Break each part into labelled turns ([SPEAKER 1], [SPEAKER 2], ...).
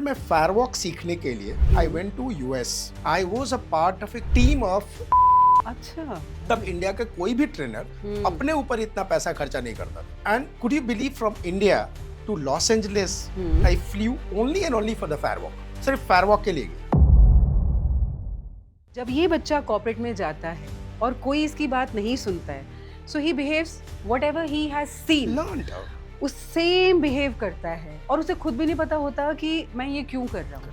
[SPEAKER 1] मैं फायरवॉक सीखने के लिए I went to US. I was a part of a team of.
[SPEAKER 2] अच्छा।
[SPEAKER 1] तब इंडिया का कोई भी ट्रेनर अपने ऊपर इतना पैसा खर्चा नहीं करता। And could you believe from India to Los Angeles I flew only and only for the firewalk, सिर्फ फायरवॉक के लिए।
[SPEAKER 2] जब ये बच्चा कॉर्पोरेट में जाता है और कोई इसकी बात नहीं सुनता है, so he behaves whatever he has seen, उस सेम बिहेव करता है और उसे खुद भी नहीं पता होता कि मैं ये क्यों कर रहा हूँ।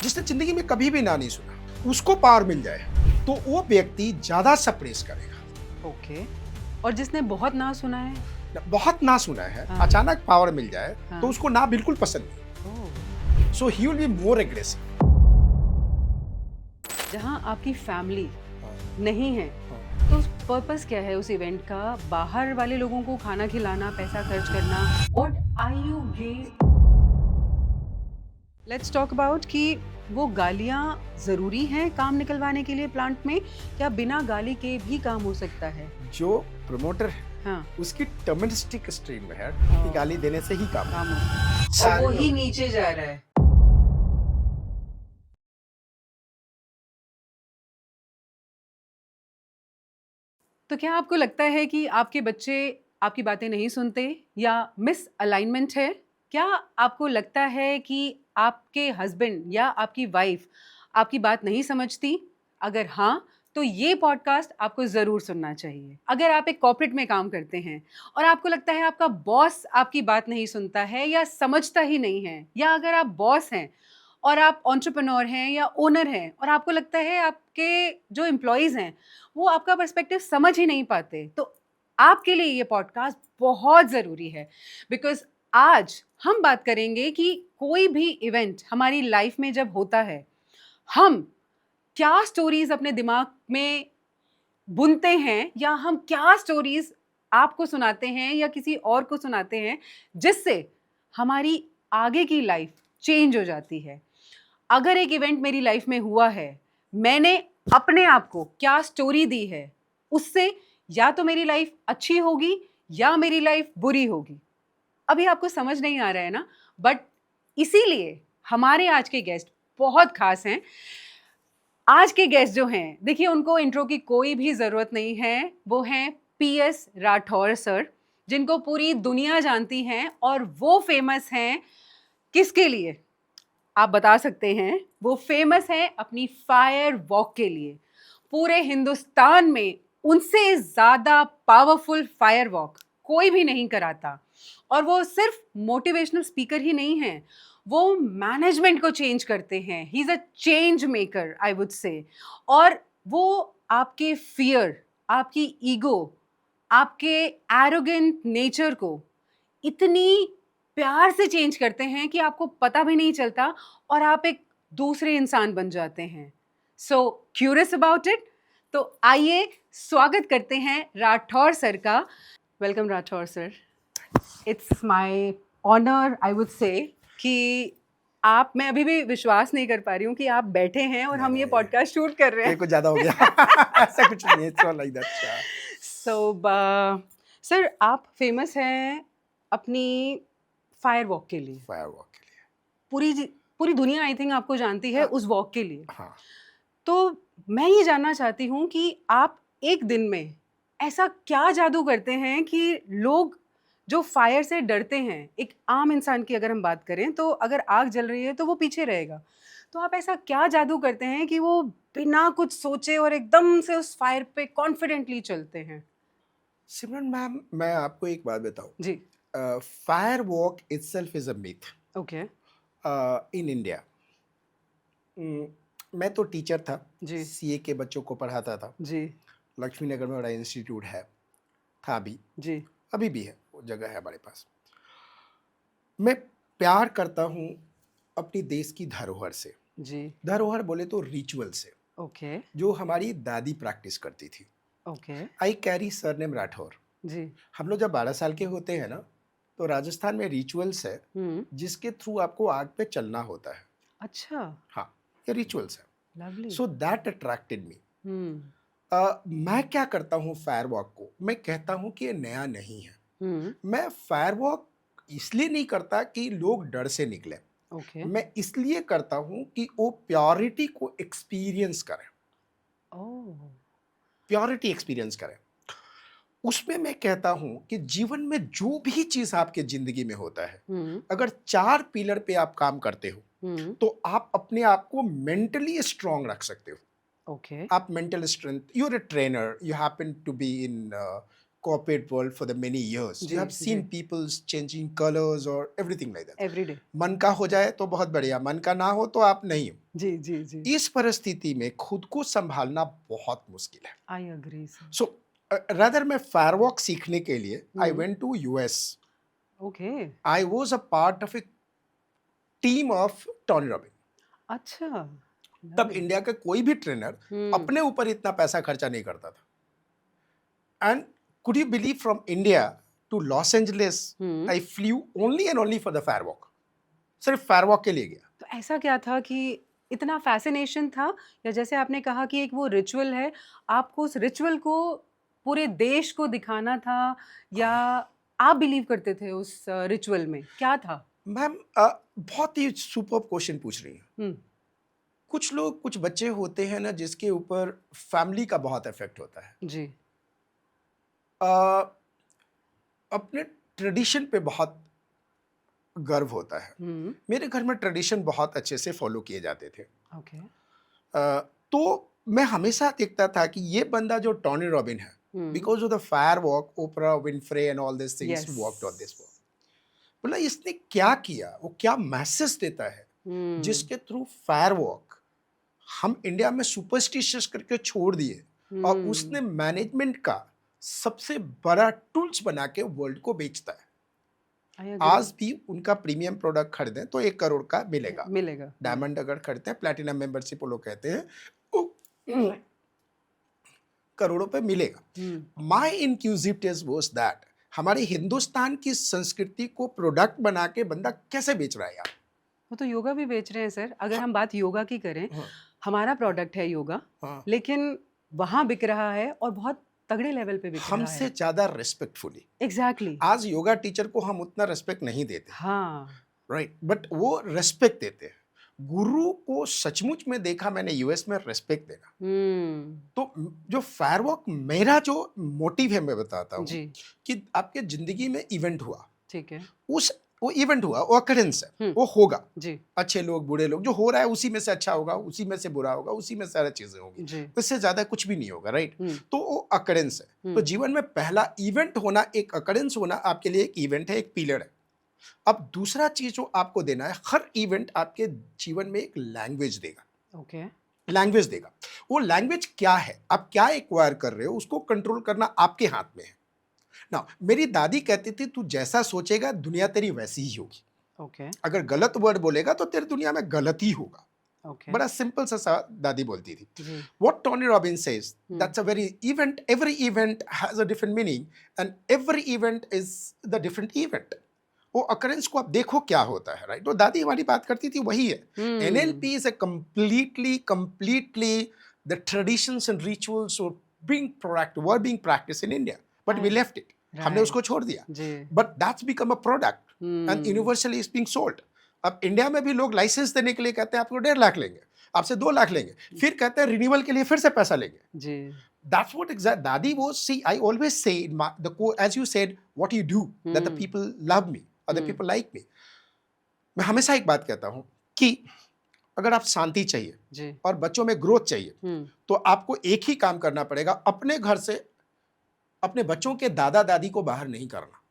[SPEAKER 1] जिसने जिंदगी में कभी भी ना नहीं सुना, उसको पावर मिल जाए तो वो व्यक्ति ज्यादा सप्रेस करेगा।
[SPEAKER 2] ओके। और जिसने बहुत ना सुना है,
[SPEAKER 1] बहुत ना सुना है,
[SPEAKER 2] हाँ।
[SPEAKER 1] अचानक पावर मिल जाए
[SPEAKER 2] हाँ।
[SPEAKER 1] तो उसको ना बिल्कुल पसंद नहीं। So he will be more aggressive.
[SPEAKER 2] जहाँ आपकी फैमिली नहीं है तो पर्पस क्या है उस इवेंट का? बाहर वाले लोगों को खाना खिलाना, पैसा खर्च करना? What are you gain? Let's talk about कि वो गालियाँ ज़रूरी हैं काम निकलवाने के लिए प्लांट में, या बिना गाली के भी काम हो सकता है?
[SPEAKER 1] जो प्रमोटर है
[SPEAKER 2] हाँ,
[SPEAKER 1] उसकी टर्मिनिस्टिक स्ट्रीम में है कि गाली देने से ही काम
[SPEAKER 2] काम हो और वो ही नीचे जा रहा है। तो क्या आपको लगता है कि आपके बच्चे आपकी बातें नहीं सुनते या मिस अलाइनमेंट है? क्या आपको लगता है कि आपके हस्बैंड या आपकी वाइफ आपकी बात नहीं समझती? अगर हाँ, तो ये पॉडकास्ट आपको ज़रूर सुनना चाहिए। अगर आप एक कॉर्पोरेट में काम करते हैं और आपको लगता है आपका बॉस आपकी बात नहीं सुनता है या समझता ही नहीं है, या अगर आप बॉस हैं और आप एंटरप्रेन्योर हैं या ओनर हैं और आपको लगता है आपके जो एम्प्लॉइज़ हैं वो आपका पर्सपेक्टिव समझ ही नहीं पाते, तो आपके लिए ये पॉडकास्ट बहुत ज़रूरी है। बिकॉज आज हम बात करेंगे कि कोई भी इवेंट हमारी लाइफ में जब होता है, हम क्या स्टोरीज अपने दिमाग में बुनते हैं, या हम क्या स्टोरीज आपको सुनाते हैं या किसी और को सुनाते हैं जिससे हमारी आगे की लाइफ चेंज हो जाती है। अगर एक इवेंट मेरी लाइफ में हुआ है, मैंने अपने आप को क्या स्टोरी दी है, उससे या तो मेरी लाइफ अच्छी होगी या मेरी लाइफ बुरी होगी। अभी आपको समझ नहीं आ रहा है ना, बट इसीलिए हमारे आज के गेस्ट बहुत खास हैं। आज के गेस्ट जो हैं, देखिए उनको इंट्रो की कोई भी ज़रूरत नहीं है। वो हैं पीएस राठौर सर, जिनको पूरी दुनिया जानती है, और वो फेमस हैं किसके लिए? आप बता सकते हैं। वो फेमस है अपनी फायर वॉक के लिए। पूरे हिंदुस्तान में उनसे ज़्यादा पावरफुल फायर वॉक कोई भी नहीं कराता। और वो सिर्फ मोटिवेशनल स्पीकर ही नहीं हैं, वो मैनेजमेंट को चेंज करते हैं। He is a change maker, I would से। और वो आपके फियर, आपकी ईगो, आपके एरोगेंट नेचर को इतनी प्यार से चेंज करते हैं कि आपको पता भी नहीं चलता और आप एक दूसरे इंसान बन जाते हैं। So curious about it? तो आइए स्वागत करते हैं राठौर सर का। Welcome Rathore sir. It's my honour, I would say, कि मैं अभी भी विश्वास नहीं कर पा रही हूँ कि आप बैठे हैं और हम ये पॉडकास्ट शूट कर रहे हैं।
[SPEAKER 1] ये कुछ ज्यादा हो गया। ऐसा कुछ नहीं है, it's like that.
[SPEAKER 2] So sir, आप फेमस हैं अपनी फायर वॉक के लिए।
[SPEAKER 1] फायरवॉक के लिए
[SPEAKER 2] पूरी दुनिया आई थिंक आपको जानती है उस वॉक के लिए।
[SPEAKER 1] हाँ।
[SPEAKER 2] तो मैं ये जानना चाहती हूँ कि आप एक दिन में ऐसा क्या जादू करते हैं कि लोग जो फायर से डरते हैं, एक आम इंसान की अगर हम बात करें तो अगर आग जल रही है तो वो पीछे रहेगा, तो आप ऐसा क्या जादू करते हैं कि वो बिना कुछ सोचे और एकदम से उस फायर पे कॉन्फिडेंटली चलते हैं?
[SPEAKER 1] सिमरन मैम, मैं आपको एक बात बताऊं।
[SPEAKER 2] जी।
[SPEAKER 1] Firewalk itself is a myth
[SPEAKER 2] okay.
[SPEAKER 1] In India. मैं तो टीचर था,
[SPEAKER 2] जी।
[SPEAKER 1] सीए के बच्चों को पढ़ाता था।
[SPEAKER 2] जी।
[SPEAKER 1] लक्ष्मी नगर में बड़ा इंस्टीट्यूट है, था भी,
[SPEAKER 2] जी।
[SPEAKER 1] अभी भी है, वो जगह है हमारे पास। मैं प्यार करता हूँ अपनी देश की धरोहर से।
[SPEAKER 2] जी।
[SPEAKER 1] धरोहर बोले तो रिचुअल से,
[SPEAKER 2] ओके।
[SPEAKER 1] जो हमारी दादी प्रैक्टिस करती थी।
[SPEAKER 2] Okay.
[SPEAKER 1] I carry surname Rathore.
[SPEAKER 2] जी।
[SPEAKER 1] हम लोग जब 12 साल के होते हैं ना, तो राजस्थान में रिचुअल्स है जिसके थ्रू आपको आग पे चलना होता है।
[SPEAKER 2] अच्छा।
[SPEAKER 1] हाँ, ये रिचुअल्स है।
[SPEAKER 2] लवली।
[SPEAKER 1] सो दैट अट्रैक्टेड मी। मैं क्या करता हूँ फायर वॉक को, मैं कहता हूँ कि ये नया नहीं है। मैं फायर वॉक इसलिए नहीं करता कि लोग डर से निकले,
[SPEAKER 2] ओके।
[SPEAKER 1] मैं इसलिए करता हूं कि वो प्योरिटी को एक्सपीरियंस करें,
[SPEAKER 2] ओह!
[SPEAKER 1] प्योरिटी एक्सपीरियंस करें। उसमें मैं कहता हूं कि जीवन में जो भी चीज आपके जिंदगी में होता है,
[SPEAKER 2] हुँ,
[SPEAKER 1] अगर 4 पिलर पे आप काम करते हो,
[SPEAKER 2] हुँ,
[SPEAKER 1] तो आप अपने आप को मेंटली स्ट्रांग रख सकते हो।
[SPEAKER 2] ओके।
[SPEAKER 1] आप mental strength, you're a trainer, you happen to be in corporate world for the many years, you
[SPEAKER 2] जी,
[SPEAKER 1] have seen
[SPEAKER 2] जी,
[SPEAKER 1] people's changing colors or everything like that.
[SPEAKER 2] Everyday.
[SPEAKER 1] मन का हो जाए तो बहुत बढ़िया, मन का ना हो तो आप नहीं हो।
[SPEAKER 2] जी, जी, जी।
[SPEAKER 1] इस परिस्थिति में खुद को संभालना बहुत मुश्किल है।
[SPEAKER 2] I agree sir.
[SPEAKER 1] So rather मैं फायरवॉक सीखने के लिए I
[SPEAKER 2] hmm,
[SPEAKER 1] went to US.
[SPEAKER 2] Okay.
[SPEAKER 1] I was a part of a team of Tony Robin.
[SPEAKER 2] अच्छा,
[SPEAKER 1] तब
[SPEAKER 2] नाइस।
[SPEAKER 1] इंडिया का कोई भी ट्रेनर
[SPEAKER 2] हुँ,
[SPEAKER 1] अपने ऊपर इतना पैसा खर्चा नहीं करता था। And could you believe from India to Los Angeles,
[SPEAKER 2] hmm.
[SPEAKER 1] I flew only and only for the Firewalk. सिर्फ फायरवॉक के लिए गया।
[SPEAKER 2] तो ऐसा क्या था कि इतना फ़ैसिनेशन था या जैसे आपने कहा कि एक वो रिचुअल है, आपको उस रिचुअल को पूरे देश को दिखाना था या आप बिलीव करते थे उस रिचुअल में? क्या था?
[SPEAKER 1] मैम बहुत ही सुपर क्वेश्चन पूछ रही हैं।
[SPEAKER 2] हुँ,
[SPEAKER 1] कुछ लोग, कुछ बच्चे होते हैं ना जिसके ऊपर फैमिली का बहुत इफेक्ट होता है।
[SPEAKER 2] जी।
[SPEAKER 1] अ, अपने ट्रेडिशन पे बहुत गर्व होता है।
[SPEAKER 2] हुँ,
[SPEAKER 1] मेरे घर में ट्रेडिशन बहुत अच्छे से फॉलो किए जाते थे।
[SPEAKER 2] ओके।
[SPEAKER 1] तो मैं हमेशा देखता था कि ये बंदा जो टॉनी रॉबिन है,
[SPEAKER 2] hmm,
[SPEAKER 1] because of the fire walk, Oprah Winfrey and all this things
[SPEAKER 2] yes.
[SPEAKER 1] Worked on this walk. बोला इसने क्या किया, वो क्या मैसेज देता है
[SPEAKER 2] हुँ,
[SPEAKER 1] जिसके थ्रू फायर वॉक हम इंडिया में सुपरस्टिशियस करके छोड़ दिए और
[SPEAKER 2] हुँ,
[SPEAKER 1] उसने मैनेजमेंट का सबसे बड़ा टूल्स बना के वर्ल्ड को बेचता है।
[SPEAKER 2] I agree.
[SPEAKER 1] आज भी उनका प्रीमियम प्रोडक्ट खरीदें तो 1 करोड़ का मिलेगा।
[SPEAKER 2] मिलेगा। हुँ,
[SPEAKER 1] डायमंड अगर खरीदते हैं, प्लैटिनम मेंबरशिप वो लोग कहते हैं, वो करोड़ों पे मिलेगा।
[SPEAKER 2] हुँ,
[SPEAKER 1] माई इंक्यूजिटिव वाज दैट हमारे हिंदुस्तान की संस्कृति को प्रोडक्ट बना के बंदा कैसे बेच रहा है यार।
[SPEAKER 2] वो तो योगा भी बेच रहे हैं सर। अगर
[SPEAKER 1] हाँ,
[SPEAKER 2] हम बात योगा की करें,
[SPEAKER 1] हाँ,
[SPEAKER 2] हमारा प्रोडक्ट है योगा,
[SPEAKER 1] हाँ।
[SPEAKER 2] लेकिन वहाँ बिक रहा है और बहुत तगड़े लेवल पे बिक रहा
[SPEAKER 1] हमसे
[SPEAKER 2] है।
[SPEAKER 1] ज्यादा रिस्पेक्टफुली
[SPEAKER 2] एग्ज़ैक्टली।
[SPEAKER 1] आज योगा टीचर को हम उतना रिस्पेक्ट नहीं देते,
[SPEAKER 2] हाँ।
[SPEAKER 1] राइट, बट वो रिस्पेक्ट देते हैं। गुरु को सचमुच में देखा मैंने यूएस में रिस्पेक्ट देना।
[SPEAKER 2] हुँ,
[SPEAKER 1] तो जो फायरवॉक मेरा जो मोटिव है, मैं बताता हूँ
[SPEAKER 2] जी,
[SPEAKER 1] कि आपके जिंदगी में इवेंट हुआ,
[SPEAKER 2] ठीक है।
[SPEAKER 1] उस वो इवेंट हुआ, वो अकरेंस है,
[SPEAKER 2] हुँ,
[SPEAKER 1] वो होगा।
[SPEAKER 2] जी,
[SPEAKER 1] अच्छे लोग, बुरे लोग, जो हो रहा है उसी में से अच्छा होगा, उसी में से बुरा होगा, उसी में सारी चीजें होंगी,
[SPEAKER 2] जी।
[SPEAKER 1] इससे ज्यादा कुछ भी नहीं होगा, राइट।
[SPEAKER 2] हुँ,
[SPEAKER 1] तो वो अकरेंस है। तो
[SPEAKER 2] हुँ,
[SPEAKER 1] जीवन में पहला इवेंट होना, एक अकरेंस होना आपके लिए एक इवेंट है, एक पीरियड है। अब दूसरा चीज जो आपको देना है, हर इवेंट आपके जीवन में एक लैंग्वेज देगा,
[SPEAKER 2] ओके।
[SPEAKER 1] लैंग्वेज देगा। वो लैंग्वेज क्या है, आप क्या एक्वायर कर रहे हो, उसको कंट्रोल करना आपके हाथ में है ना। मेरी दादी कहती थी तू जैसा सोचेगा दुनिया तेरी वैसी ही होगी।
[SPEAKER 2] ओके,
[SPEAKER 1] अगर गलत वर्ड बोलेगा तो तेरी दुनिया में गलत ही होगा।
[SPEAKER 2] ओके।
[SPEAKER 1] बड़ा सिंपल सा दादी बोलती थी।
[SPEAKER 2] जी।
[SPEAKER 1] What Tony Robbins says,
[SPEAKER 2] hmm,
[SPEAKER 1] that's a very event, every event has a different meaning and every event is the different event. वो occurrence को आप देखो क्या होता है, राइट। तो दादी हमारी बात करती थी वही है।
[SPEAKER 2] हुँ,
[SPEAKER 1] NLP is a completely the traditions and rituals were being practiced in India, but we
[SPEAKER 2] I
[SPEAKER 1] left it. हमने
[SPEAKER 2] राइट,
[SPEAKER 1] उसको छोड़ दिया।
[SPEAKER 2] जी।
[SPEAKER 1] But that's become a product and
[SPEAKER 2] hmm,
[SPEAKER 1] universally is being sold. अब इंडिया में भी लोग licence देने के लिए कहते हैं आपको 1.5 लाख लेंगे, आपसे 2 लाख लेंगे, फिर कहते हैं रिन्यूअल के लिए फिर से पैसा लेंगे।
[SPEAKER 2] जी।
[SPEAKER 1] That's what exact Dadi was. See, I always say in as you said, what you do that the
[SPEAKER 2] hmm,
[SPEAKER 1] people love me or the
[SPEAKER 2] hmm,
[SPEAKER 1] people like me. मैं हमेशा एक बात कहता हूं कि अगर आप शांति चाहिए
[SPEAKER 2] जी।
[SPEAKER 1] और बच्चों में ग्रोथ चाहिए,
[SPEAKER 2] हुँ,
[SPEAKER 1] तो आपको एक ही काम करना पड़ेगा, अपने घर से अपने बच्चों के दादा दादी को बाहर नहीं करना।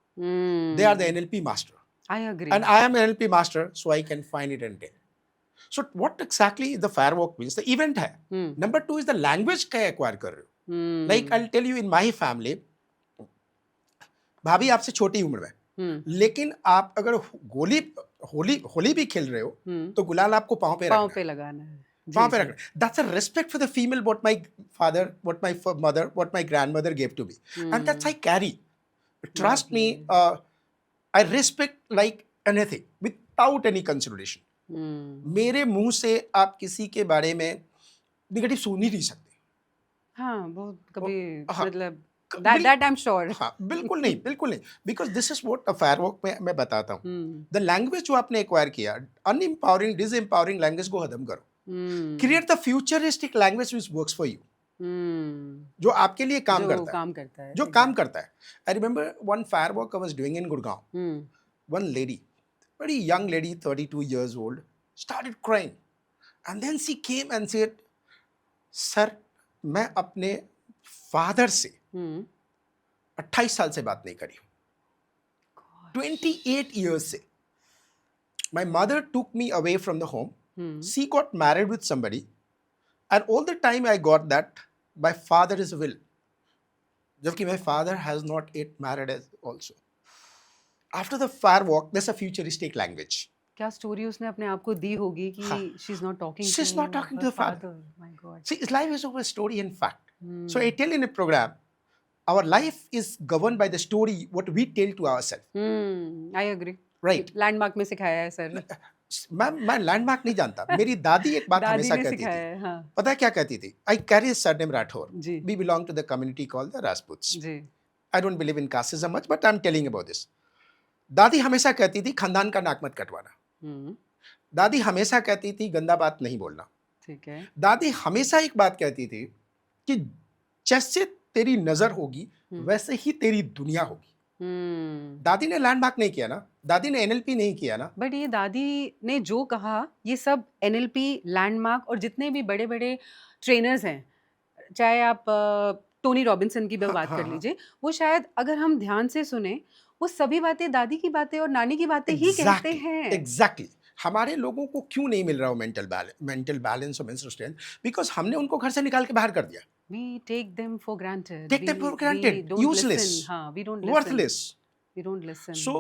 [SPEAKER 1] They are the
[SPEAKER 2] हुँ,
[SPEAKER 1] NLP master.
[SPEAKER 2] I agree.
[SPEAKER 1] And I am an NLP master, so I can find it and tell. So what exactly the firewalk means? The event है.
[SPEAKER 2] हुँ,
[SPEAKER 1] Number 2 is the language क्या acquire कर रहे हो. Like
[SPEAKER 2] hmm,
[SPEAKER 1] I'll tell you in my family, भाभी आपसे छोटी उम्र में,
[SPEAKER 2] हुँ,
[SPEAKER 1] लेकिन आप अगर गोली होली होली भी खेल रहे हो
[SPEAKER 2] हुँ,
[SPEAKER 1] तो गुलाल आपको पाँव पे
[SPEAKER 2] पाँव
[SPEAKER 1] रखना
[SPEAKER 2] पे
[SPEAKER 1] है,
[SPEAKER 2] लगाना है।
[SPEAKER 1] पाँव
[SPEAKER 2] जी,
[SPEAKER 1] पे
[SPEAKER 2] जी।
[SPEAKER 1] रखना है. That's a respect for the female what my father, what my mother, what my grandmother gave to me, and that's I
[SPEAKER 2] hmm,
[SPEAKER 1] carry. Trust me,
[SPEAKER 2] lovely.
[SPEAKER 1] I respect like anything without any consideration.
[SPEAKER 2] हुँ,
[SPEAKER 1] मेरे मुंह से आप किसी के बारे में negative सुन ही नहीं सकते।
[SPEAKER 2] हाँ, बहुत
[SPEAKER 1] वो-
[SPEAKER 2] कभी
[SPEAKER 1] हाँ,
[SPEAKER 2] मतलब That I'm sure.
[SPEAKER 1] हाँ बिल्कुल नहीं, बिल्कुल नहीं, because this is what fire walk में मैं बताता हूँ. द लैंग्वेज जो आपने एक्वायर किया, अनएम्पावरिंग डिसएम्पावरिंग लैंग्वेज को खत्म करो. Create the futuristic language which works for you, जो आपके लिए काम
[SPEAKER 2] जो
[SPEAKER 1] करता है,
[SPEAKER 2] काम करता है,
[SPEAKER 1] जो काम करता है. I remember one fire walk I was doing in Gurgaon. One lady, very young lady, 32 years old, started crying. And then she came and said, sir मैं अपने फादर से 28 साल से बात नहीं करी हूँ, 28 years से. My mother took me away from the home. She got married with somebody. And all the time I got that my father is a will. जबकि my father has not yet married as also. After the fire walk, there's a futuristic language.
[SPEAKER 2] क्या story उसने अपने आप को दी होगी कि she is not talking
[SPEAKER 1] She's not talking to the father.
[SPEAKER 2] My God.
[SPEAKER 1] See, life is over story and fact. So I tell in a program, our life is governed by the story what we tell to ourselves.
[SPEAKER 2] I agree.
[SPEAKER 1] Right.
[SPEAKER 2] Landmark में सिखाया है sir.
[SPEAKER 1] मैं landmark नहीं जानता. मेरी दादी एक बात
[SPEAKER 2] दादी
[SPEAKER 1] हमेशा
[SPEAKER 2] ने
[SPEAKER 1] कहती
[SPEAKER 2] सिखाया
[SPEAKER 1] थी.
[SPEAKER 2] है. हाँ
[SPEAKER 1] पता है क्या कहती थी? I carry a surname Rathore.
[SPEAKER 2] Ji
[SPEAKER 1] We belong to the community called the Rajputs.
[SPEAKER 2] Ji.
[SPEAKER 1] I don't believe in casteism much, but I'm telling about this. दादी हमेशा कहती थी खानदान का नाक मत कटवाना. दादी हमेशा कहती थी गंदा बात नहीं बोलना.
[SPEAKER 2] ठीक है.
[SPEAKER 1] दादी हमेशा एक बात कहती थी कि जैसे तेरी नजर होगी वैसे ही तेरी दुनिया होगी. दादी ने लैंडमार्क नहीं किया ना, दादी ने एनएलपी नहीं किया ना.
[SPEAKER 2] बट ये दादी ने जो कहा ये सब एनएलपी, लैंडमार्क और जितने भी बड़े बड़े ट्रेनर्स हैं, चाहे आप टोनी रॉबिन्सन की भी बात कर लीजिए, वो शायद अगर हम ध्यान से सुने वो सभी बातें दादी की बातें और नानी की बातें ही कहते हैं.
[SPEAKER 1] एग्जैक्टली. हमारे लोगों को क्यों नहीं मिल रहा हो मेंटल बैलेंस और मेंटल स्ट्रेंथ? बिकॉज हमने उनको घर से निकाल के बाहर कर दिया.
[SPEAKER 2] We take them for granted.
[SPEAKER 1] Take them for granted.
[SPEAKER 2] We don't
[SPEAKER 1] Useless.
[SPEAKER 2] listen. हाँ, we don't listen.
[SPEAKER 1] Worthless.
[SPEAKER 2] We don't listen.
[SPEAKER 1] So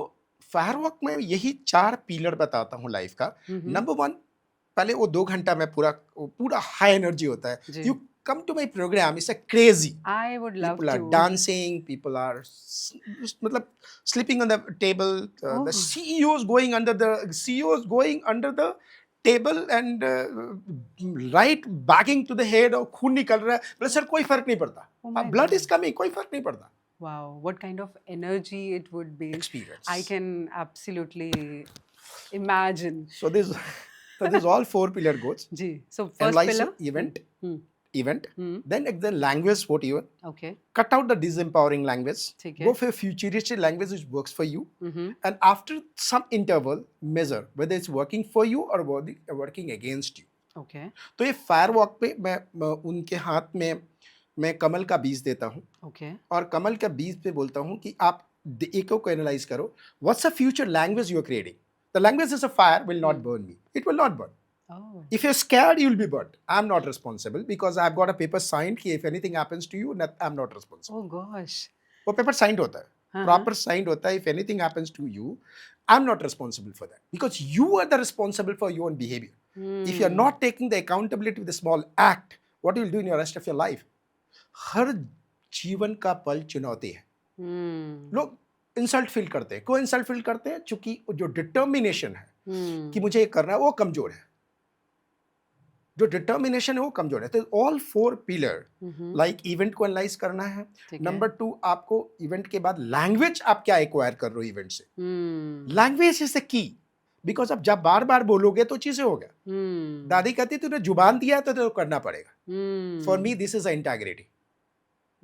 [SPEAKER 1] fire walk में यही 4 पिलर बताता हूँ लाइफ का. नंबर 1, पहले वो 2 घंटा में पूरा हाई एनर्जी होता है. You come to my programme, it's a crazy.
[SPEAKER 2] I would love
[SPEAKER 1] People are
[SPEAKER 2] to.
[SPEAKER 1] dancing, people are मतलब sleeping on the table. The CEOs going under the table and right bagging to the head और खून निकल रहा है. बोले sir कोई फर्क नहीं पड़ता.
[SPEAKER 2] Oh my
[SPEAKER 1] Blood
[SPEAKER 2] God.
[SPEAKER 1] is coming, कोई फर्क नहीं पड़ता.
[SPEAKER 2] Wow, what kind of energy it would be.
[SPEAKER 1] Experience.
[SPEAKER 2] I can absolutely imagine.
[SPEAKER 1] So this all 4 pillar goals.
[SPEAKER 2] Ji. So first
[SPEAKER 1] Analyze
[SPEAKER 2] pillar.
[SPEAKER 1] event.
[SPEAKER 2] Hmm.
[SPEAKER 1] Then the language what you want.
[SPEAKER 2] Okay.
[SPEAKER 1] Cut out the disempowering language.
[SPEAKER 2] ठीक है.
[SPEAKER 1] Go for a futuristic language which works for you. And after some interval, measure whether it's working for you or working against you.
[SPEAKER 2] Okay.
[SPEAKER 1] तो ये fire walk पे मैं उनके हाथ में मैं कमल का बीज देता हूँ.
[SPEAKER 2] Okay.
[SPEAKER 1] और कमल का बीज पे बोलता हूँ कि आप एको को एनालाइज करो. What's a future language you are creating? The language is a fire will not burn me. It will not burn.
[SPEAKER 2] Oh.
[SPEAKER 1] If you're scared, you'll be burnt. I'm not responsible because I've got a paper signed कि if anything happens to you, I'm not responsible.
[SPEAKER 2] Oh gosh.
[SPEAKER 1] वो paper signed होता है. Proper signed होता है. If anything happens to you, I'm not responsible for that because you are the responsible for your own behavior. If you're not taking the accountability with a small act, what you'll do in your rest of your life? हर जीवन का पल चुनौती है. लोग insult feel करते हैं. क्यों insult feel करते हैं? चूंकि जो डिटर्मिनेशन है कि मुझे ये करना है वो कमजोर है. जो डिटर्मिनेशन है वो कमजोर है. तो ऑल 4 पिलर लाइक इवेंट को एनालाइज करना है. नंबर 2, आपको इवेंट के बाद लैंग्वेज आप क्या एक्वायर कर रहे हो इवेंट से. Language is the key because अब जब बार बार बोलोगे तो चीजें हो गया. दादी कहती तूने जुबान दिया तो करना पड़ेगा. For me this is integrity.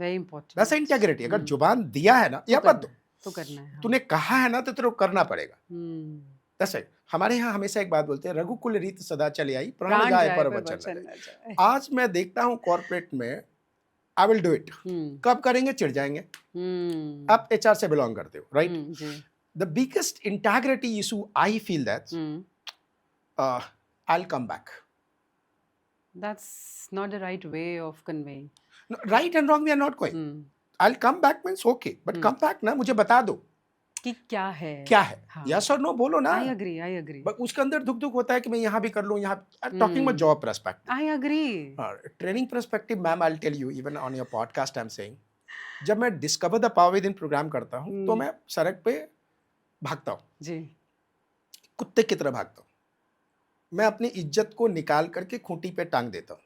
[SPEAKER 2] Very important.
[SPEAKER 1] That's integrity. अगर जुबान दिया है ना या मत दो
[SPEAKER 2] तो करना है.
[SPEAKER 1] तूने कहा है ना तो तेरे को करना पड़ेगा. That's right. हमारे यहाँ हमेशा एक बात बोलते हैं, रघुकुल रीत सदा चली आई, प्राण जाए पर वचन न जाए. आज मैं देखता हूँ कॉर्पोरेट में, आई विल डू इट. कब करेंगे? चिढ़ जाएंगे. आप HR से बिलोंग करते हो, right? The biggest integrity issue I feel that I will come back.
[SPEAKER 2] That's not the right way of conveying.
[SPEAKER 1] Right and wrong we are not going. I will come back means okay, but come back ना मुझे बता दो
[SPEAKER 2] कि क्या है.
[SPEAKER 1] Yes और no बोलो ना.
[SPEAKER 2] I agree.
[SPEAKER 1] बट उसके अंदर दुख होता है कि मैं यहाँ भी कर लूँ, यहाँ टॉकिंग में job perspective.
[SPEAKER 2] I agree.
[SPEAKER 1] Training perspective ma'am, I will tell you even on your podcast I am saying, जब मैं discover the power within programme करता हूँ तो मैं सड़क पे भागता हूँ
[SPEAKER 2] जी,
[SPEAKER 1] कुत्ते की तरह भागता हूँ. मैं अपनी इज्जत को निकाल करके खूंटी पे टांग देता हूँ.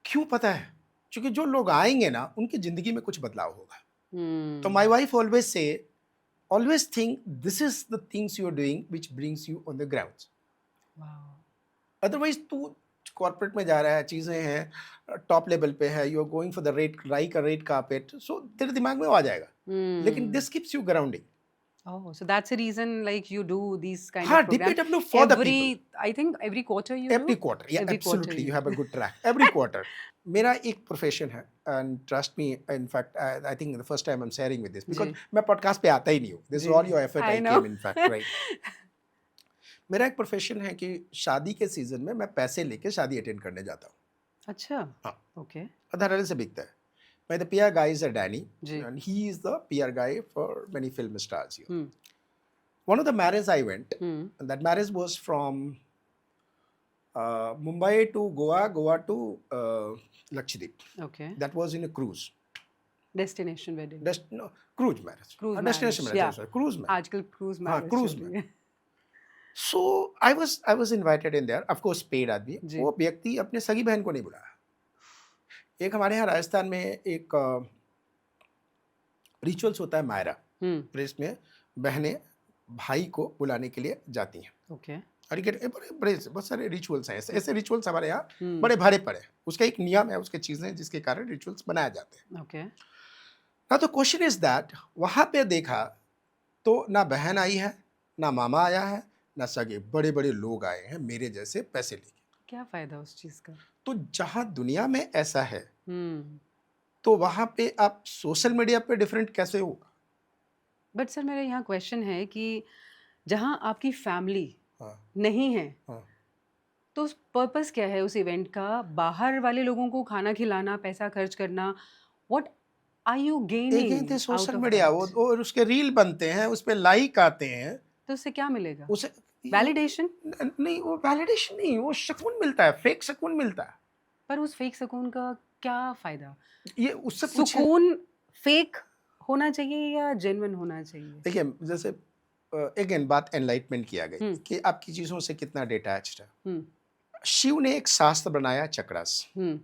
[SPEAKER 1] क्यों पता है? क्योंकि जो लोग आएंगे ना उनकी जिंदगी में कुछ बदलाव होगा. तो
[SPEAKER 2] हम्म.
[SPEAKER 1] my wife always say, always think this is the things you are doing which brings you on the grounds.
[SPEAKER 2] Wow.
[SPEAKER 1] Otherwise तू कॉर्पोरेट में जा रहा है, चीजें हैं टॉप लेवल पे है, you are going for the rate राई का रेट कारपेट, सो तेरे दिमाग में वो आ जाएगा. लेकिन
[SPEAKER 2] Hmm.
[SPEAKER 1] This keeps you grounding.
[SPEAKER 2] Oh, so that's the reason like you do these kind
[SPEAKER 1] हाँ,
[SPEAKER 2] of programs
[SPEAKER 1] DPW for the people.
[SPEAKER 2] I think every quarter you
[SPEAKER 1] Every
[SPEAKER 2] do?
[SPEAKER 1] quarter, yeah,
[SPEAKER 2] Every quarter
[SPEAKER 1] absolutely, you
[SPEAKER 2] you
[SPEAKER 1] have a
[SPEAKER 2] do.
[SPEAKER 1] good track. Every quarter. मेरा एक profession है and trust me, in fact, I think the first time I'm sharing with this because
[SPEAKER 2] जी.
[SPEAKER 1] मैं podcast पे आता ही नहीं हूँ. This is
[SPEAKER 2] ji.
[SPEAKER 1] all your effort
[SPEAKER 2] I
[SPEAKER 1] I
[SPEAKER 2] know.
[SPEAKER 1] came in fact, right? मेरा एक प्रोफेशन है कि शादी के सीजन में मैं पैसे लेके शादी अटेंड करने जाता हूँ.
[SPEAKER 2] अच्छा.
[SPEAKER 1] हाँ.
[SPEAKER 2] Okay.
[SPEAKER 1] धड़ल्ले से बिकता है. My the PR guy is a Danny,
[SPEAKER 2] ji.
[SPEAKER 1] and he is the PR guy for many film stars here.
[SPEAKER 2] Hmm.
[SPEAKER 1] One of the marriages I went,
[SPEAKER 2] Hmm.
[SPEAKER 1] and that marriage was from Mumbai to Goa, Goa to Lakshadweep.
[SPEAKER 2] Okay.
[SPEAKER 1] That was in a cruise.
[SPEAKER 2] Destination wedding.
[SPEAKER 1] No, cruise marriage.
[SPEAKER 2] Cruise
[SPEAKER 1] Destination
[SPEAKER 2] marriage,
[SPEAKER 1] marriage. Sorry, cruise marriage.
[SPEAKER 2] आजकल cruise
[SPEAKER 1] हाँ,
[SPEAKER 2] marriage
[SPEAKER 1] cruise
[SPEAKER 2] चल रही
[SPEAKER 1] marriage.
[SPEAKER 2] है.
[SPEAKER 1] So I was invited in there. Of course, paid आदमी.
[SPEAKER 2] जी.
[SPEAKER 1] वो व्यक्ति अपने सगी बहन को नहीं बुलाया. एक हमारे यहाँ राजस्थान में एक रिचुअल्स होता है मायरा. प्रेस में बहनें भाई को बुलाने के लिए जाती हैं.
[SPEAKER 2] Okay.
[SPEAKER 1] और ये बड़े बड़े बहुत सारे रिचुअल्स हैं. ऐसे रिचुअल्स हमारे यहाँ
[SPEAKER 2] Hmm.
[SPEAKER 1] बड़े भरे पड़े हैं. उसका एक नियम है, उसके चीज़ें हैं जिसके कारण रिचुअल्स बनाए जाते हैं.
[SPEAKER 2] Okay.
[SPEAKER 1] ना तो क्वेश्चन इज दैट वहाँ पे देखा तो ना बहन आई है, ना मामा आया है, ना सगे बड़े बड़े लोग आए हैं मेरे जैसे पैसे लेके.
[SPEAKER 2] क्या फायदा उस चीज का?
[SPEAKER 1] तो जहाँ दुनिया में ऐसा है
[SPEAKER 2] Hmm.
[SPEAKER 1] तो वहाँ पे आप सोशल मीडिया पे डिफरेंट कैसे होगा?
[SPEAKER 2] बट सर मेरा यहाँ क्वेश्चन है कि जहाँ आपकी फैमिली
[SPEAKER 1] हाँ,
[SPEAKER 2] नहीं है
[SPEAKER 1] हाँ.
[SPEAKER 2] तो पर्पस क्या है उस इवेंट का? बाहर वाले लोगों को खाना खिलाना, पैसा खर्च करना, व्हाट आर यू गेनिंग
[SPEAKER 1] एक थे
[SPEAKER 2] out
[SPEAKER 1] social
[SPEAKER 2] of
[SPEAKER 1] media,
[SPEAKER 2] that?
[SPEAKER 1] वो और उसके रील बनते हैं, उस पे लाइक आते हैं,
[SPEAKER 2] तो उससे क्या मिलेगा?
[SPEAKER 1] उसे
[SPEAKER 2] वैलिडेशन?
[SPEAKER 1] नहीं, वो वैलिडेशन नहीं, वो सुकून मिलता है, फेक सुकून मिलता है.
[SPEAKER 2] पर उस फेक सुकून का क्या फायदा?
[SPEAKER 1] ये उससे पूछे.
[SPEAKER 2] सुकून फेक होना चाहिए या जेन्युइन होना चाहिए?
[SPEAKER 1] देखिए जैसे अगेन बात एनलाइटमेंट किया गई
[SPEAKER 2] हम्म.
[SPEAKER 1] कि आपकी चीज़ों से कितना डिटैच्ड है.
[SPEAKER 2] हम्म.
[SPEAKER 1] शिव ने एक शास्त्र बनाया चक्रास.
[SPEAKER 2] हम्म.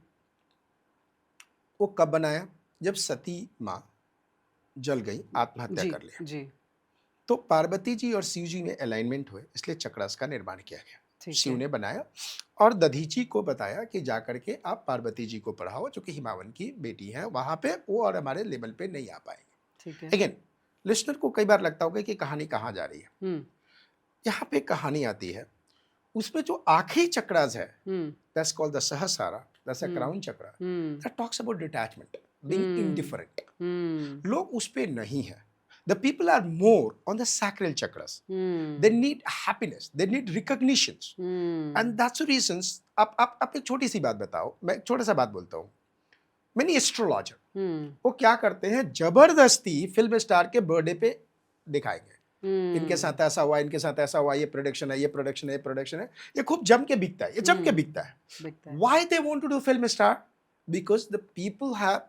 [SPEAKER 1] वो कब बनाया? जब सती माँ जल गई, आत्महत्या
[SPEAKER 2] जी
[SPEAKER 1] कर लिया.
[SPEAKER 2] जी
[SPEAKER 1] तो पार्वती जी और शिव जी में अलाइनमेंट हुए, इसलिए चक्रास का निर्माण किया गया.
[SPEAKER 2] ठीक
[SPEAKER 1] शिव
[SPEAKER 2] है.
[SPEAKER 1] ने बनाया और दधीची को बताया कि जा करके आप पार्वती जी को पढ़ाओ जो कि हिमावन की बेटी है. वहां पे वो और हमारे लेवल पे नहीं आ पाएंगे.
[SPEAKER 2] ठीक है.
[SPEAKER 1] अगेन लिस्नर को कई बार लगता होगा कि कहानी कहाँ जा रही है.
[SPEAKER 2] हम्म.
[SPEAKER 1] यहाँ पे कहानी आती है, उसमें जो आखिरी चक्रास है,
[SPEAKER 2] hmm.
[SPEAKER 1] That's called the sahasrara, that's a crown chakra,
[SPEAKER 2] hmm.
[SPEAKER 1] That talks about detachment, being indifferent.
[SPEAKER 2] Hmm.
[SPEAKER 1] लोग उस पे नहीं है. The people are more on the sacral chakras.
[SPEAKER 2] Hmm.
[SPEAKER 1] They need happiness, they need recognitions.
[SPEAKER 2] Hmm.
[SPEAKER 1] And that's the reasons. आप एक छोटी सी बात बताओ, मैं एक छोटा सा बात बोलता हूँ. मैनी एस्ट्रोलॉजर
[SPEAKER 2] हम्म.
[SPEAKER 1] वो क्या करते हैं, जबरदस्ती फिल्म स्टार के बर्थडे पे दिखाएंगे.
[SPEAKER 2] हम्म.
[SPEAKER 1] इनके साथ ऐसा हुआ, इनके साथ ऐसा हुआ, ये प्रोडक्शन है, ये प्रोडक्शन है, ये प्रोडक्शन है. ये खूब जम के बिकता है, ये जम के बिकता है.
[SPEAKER 2] बिकता है.
[SPEAKER 1] Why they want to do film star? Because the people have